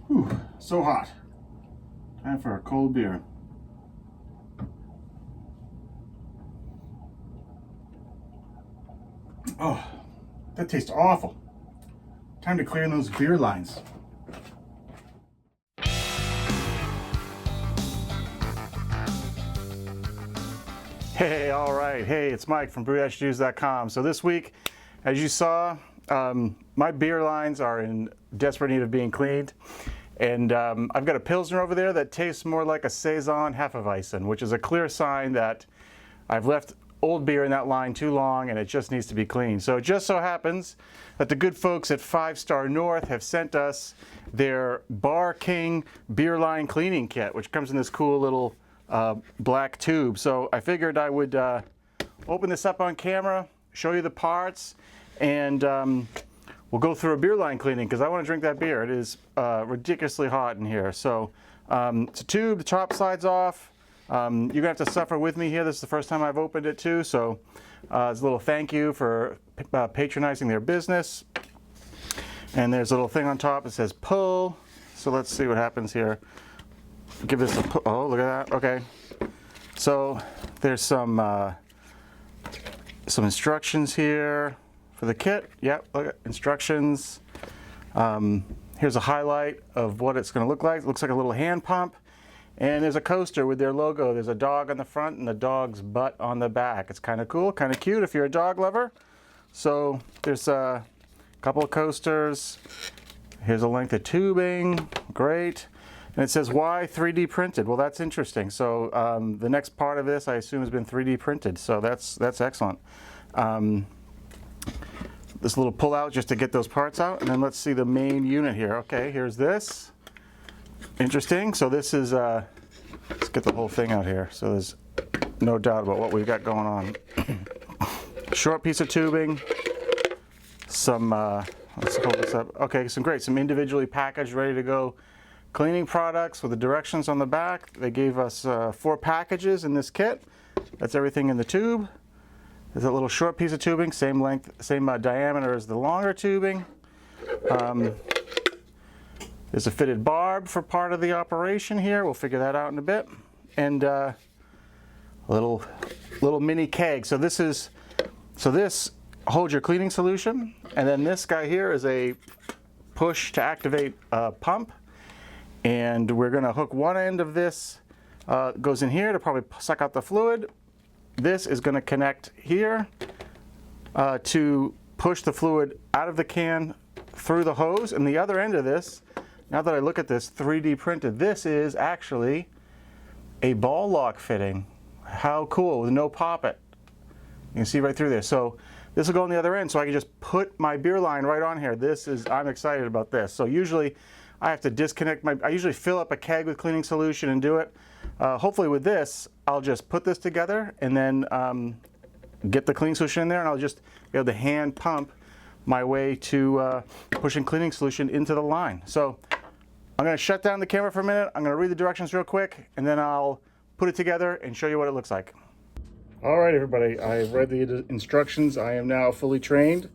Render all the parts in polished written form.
Whew, so hot. Time for a cold beer. Oh, that tastes awful. Time to clear those beer lines. Hey, all right. Hey, it's Mike from brew-juice.com. So this week, as you saw, my beer lines are in desperate need of being cleaned. And I've got a Pilsner over there that tastes more like a Saison Hefeweizen, which is a clear sign that I've left old beer in that line too long and it just needs to be cleaned. So it just so happens that the good folks at 5 Star North have sent us their Bar King beer line cleaning kit, which comes in this cool little black tube. So I figured I would open this up on camera, show you the parts, and we'll go through a beer line cleaning because I want to drink that beer. It is ridiculously hot in here. So it's a tube, the top slides off. You're gonna have to suffer with me here. This is the first time I've opened it too. So it's a little thank you for patronizing their business. And there's a little thing on top that says pull. So let's see what happens here. Give this a pull. Oh, look at that. Okay. So there's some instructions here for the kit. Yep, look at instructions. Here's a highlight of what it's going to look like. It looks like a little hand pump. And there's a coaster with their logo. There's a dog on the front and the dog's butt on the back. It's kind of cool, kind of cute if you're a dog lover. So there's a couple of coasters. Here's a length of tubing. Great. And it says, why 3D printed? Well, that's interesting. So the next part of this, I assume, has been 3D printed. So that's excellent. This little pull out just to get those parts out. And then let's see the main unit here. Okay, here's this. Interesting. So this is, let's get the whole thing out here. So there's no doubt about what we've got going on. Short piece of tubing. Some, let's hold this up. Okay, some individually packaged, ready to go cleaning products with the directions on the back. They gave us 4 packages in this kit. That's everything in the tube. There's a little short piece of tubing, same length, same diameter as the longer tubing. There's a fitted barb for part of the operation here. We'll figure that out in a bit. And a little mini keg. So this holds your cleaning solution, and then this guy here is a push to activate pump. And we're going to hook one end of this, goes in here to probably suck out the fluid. This is going to connect here to push the fluid out of the can through the hose. And the other end of this, now that I look at this 3D printed, this is actually a ball lock fitting. How cool, with no poppet. You can see right through there. So this will go on the other end, so I can just put my beer line right on here. I'm excited about this. So usually I have to disconnect I usually fill up a keg with cleaning solution and do it. Hopefully with this, I'll just put this together and then get the cleaning solution in there, and I'll just be able to hand pump my way to pushing cleaning solution into the line. So I'm going to shut down the camera for a minute. I'm going to read the directions real quick, and then I'll put it together and show you what it looks like. All right, everybody, I've read the instructions. I am now fully trained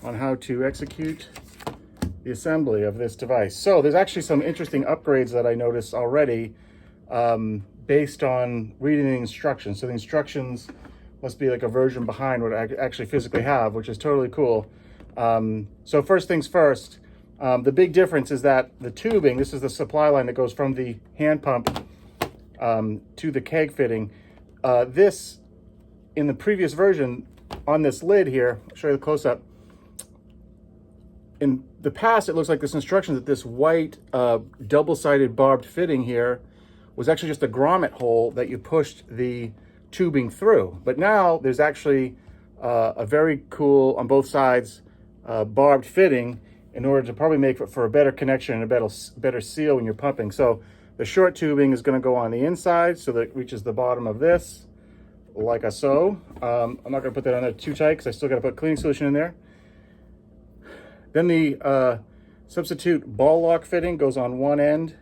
on how to execute the assembly of this device. So there's actually some interesting upgrades that I noticed already based on reading the instructions. So the instructions must be like a version behind what I actually physically have, which is totally cool. So first things first, the big difference is that the tubing, this is the supply line that goes from the hand pump to the keg fitting. This, in the previous version, on this lid here, I'll show you the close-up. In the past, it looks like this instruction that this white double-sided barbed fitting here was actually just a grommet hole that you pushed the tubing through. But now there's actually a very cool, on both sides, barbed fitting in order to probably make for a better connection and a better seal when you're pumping. So the short tubing is going to go on the inside so that it reaches the bottom of this, like so. I'm not going to put that on there too tight because I still got to put cleaning solution in there. Then the substitute ball lock fitting goes on one end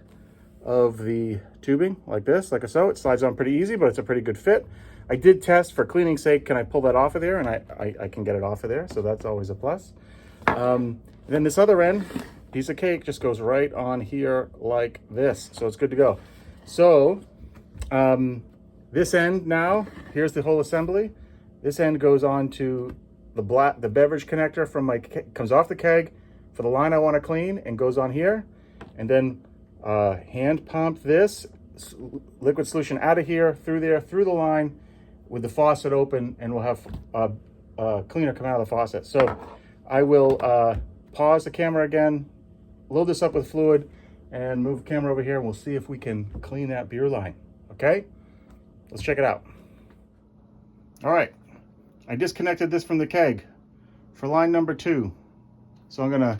of the tubing, like this, like so. It slides on pretty easy, but it's a pretty good fit. I did test for cleaning's sake, can I pull that off of there? And I can get it off of there, so that's always a plus. Then this other end piece of cake just goes right on here like this. So it's good to go. So this end now, here's the whole assembly. This end goes on to the beverage connector from my, comes off the keg for the line I want to clean and goes on here. And then hand pump this liquid solution out of here, through there, through the line with the faucet open, and we'll have cleaner come out of the faucet. So I will pause the camera again, load this up with fluid, and move the camera over here, and we'll see if we can clean that beer line. Okay? Let's check it out. All right, I disconnected this from the keg for line number 2. So I'm gonna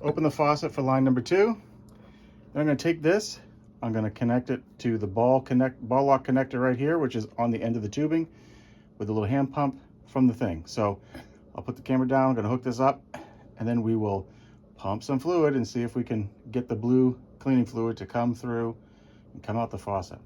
open the faucet for line number 2. Then I'm gonna take this, I'm gonna connect it to the ball lock connector right here, which is on the end of the tubing with a little hand pump from the thing. So I'll put the camera down, I'm gonna hook this up, and then we will pump some fluid and see if we can get the blue cleaning fluid to come through and come out the faucet.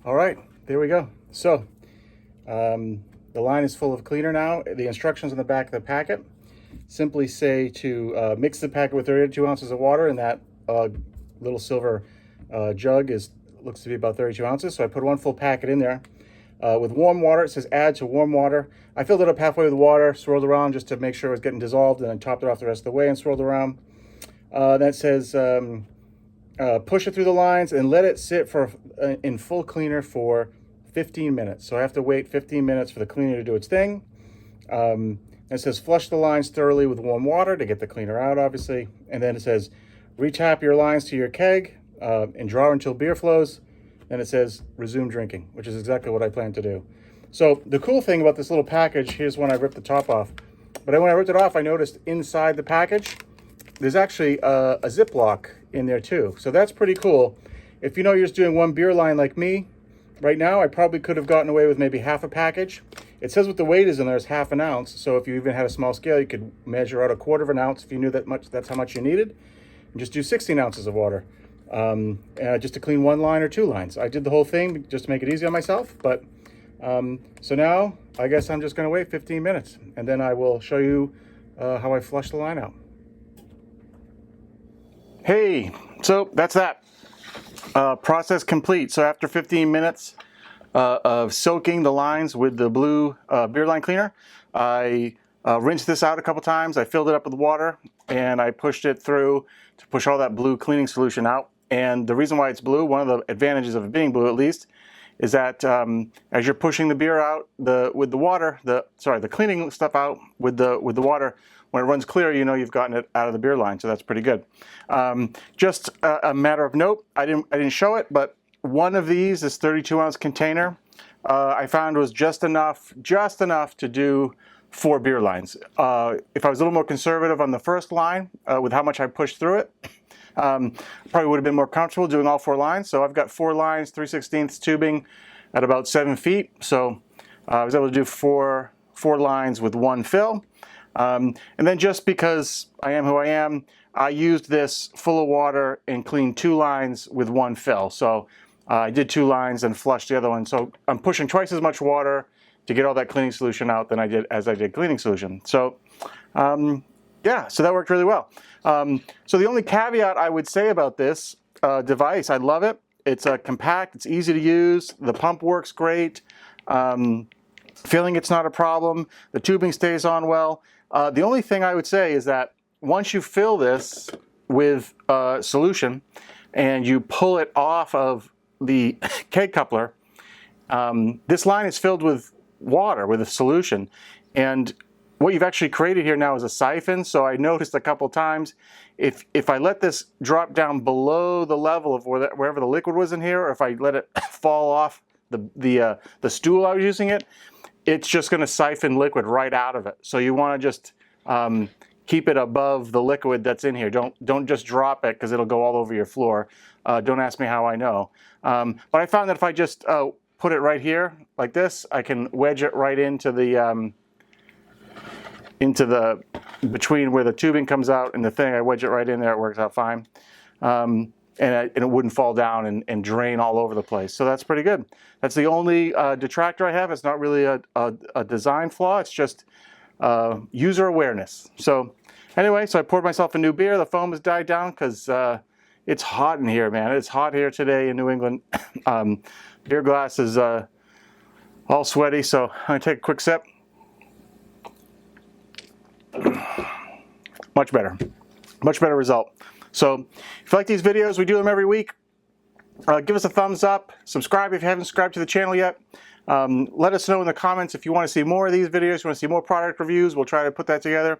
All right, there we go. So the line is full of cleaner now. The instructions on the back of the packet simply say to mix the packet with 32 ounces of water, and that little silver jug looks to be about 32 ounces. So I put 1 full packet in there. With warm water, it says add to warm water. I filled it up halfway with water, swirled around just to make sure it was getting dissolved, and then topped it off the rest of the way and swirled around. That says push it through the lines and let it sit for in full cleaner for 15 minutes. So I have to wait 15 minutes for the cleaner to do its thing. It says flush the lines thoroughly with warm water to get the cleaner out, obviously. And then it says retap your lines to your keg and draw until beer flows. Then it says resume drinking, which is exactly what I plan to do. So the cool thing about this little package, here's when I ripped the top off. But when I ripped it off, I noticed inside the package, there's actually a Ziploc in there too. So that's pretty cool. If you know you're just doing 1 beer line like me, right now I probably could have gotten away with maybe half a package. It says what the weight is in there is half an ounce. So if you even had a small scale, you could measure out 1/4 of an ounce if you knew that's how much you needed. And just do 16 ounces of water just to clean 1 line or 2 lines. I did the whole thing just to make it easy on myself. But so now I guess I'm just going to wait 15 minutes, and then I will show you how I flush the line out. Hey, so that's that. Process complete. So after 15 minutes of soaking the lines with the blue beer line cleaner, I rinsed this out a couple times. I filled it up with water and I pushed it through to push all that blue cleaning solution out. And the reason why it's blue, one of the advantages of it being blue at least, is that as you're pushing the beer out with the water, the cleaning stuff out with the water, when it runs clear, you know you've gotten it out of the beer line, so that's pretty good. Just a matter of note, I didn't show it, but one of these, this 32-ounce container, I found was just enough to do 4 beer lines. If I was a little more conservative on the first line with how much I pushed through it, probably would have been more comfortable doing all 4 lines. So I've got 4 lines, 3/16 tubing at about 7 feet. So I was able to do four lines with 1 fill. And then just because I am who I am, I used this full of water and cleaned 2 lines with 1 fill. So I did 2 lines and flushed the other one. So I'm pushing twice as much water to get all that cleaning solution out than I did cleaning solution. So yeah, so that worked really well. So the only caveat I would say about this device, I love it. It's compact, it's easy to use, the pump works great, filling it's not a problem, the tubing stays on well. The only thing I would say is that once you fill this with solution and you pull it off of the keg coupler, this line is filled with water, with a solution. And what you've actually created here now is a siphon. So I noticed a couple times, if I let this drop down below the level of wherever the liquid was in here, or if I let it fall off the stool I was using it, it's just going to siphon liquid right out of it. So you want to just keep it above the liquid that's in here. Don't just drop it because it'll go all over your floor. Don't ask me how I know. But I found that if I just put it right here like this, I can wedge it right into the between where the tubing comes out and the thing. I wedge it right in there. It works out fine. And it wouldn't fall down and drain all over the place. So that's pretty good. That's the only detractor I have. It's not really a design flaw. It's just user awareness. So anyway, so I poured myself a new beer. The foam has died down because it's hot in here, man. It's hot here today in New England. Beer glass is all sweaty, so I'm going to take a quick sip. Much better. Much better result. So if you like these videos, we do them every week. Give us a thumbs up. Subscribe if you haven't subscribed to the channel yet. Let us know in the comments if you want to see more of these videos, you want to see more product reviews. We'll try to put that together.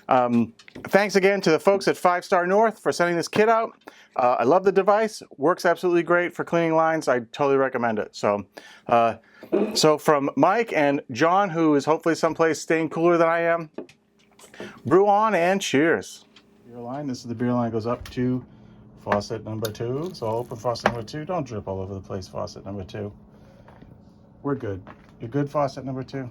Thanks again to the folks at 5 Star North for sending this kit out. I love the device. Works absolutely great for cleaning lines. I totally recommend it. So, so from Mike and John, who is hopefully someplace staying cooler than I am, brew on and cheers. Beer line. This is the beer line. Goes up to faucet number 2. So I'll open faucet number 2. Don't drip all over the place, faucet number 2. We're good. You're good, faucet number 2?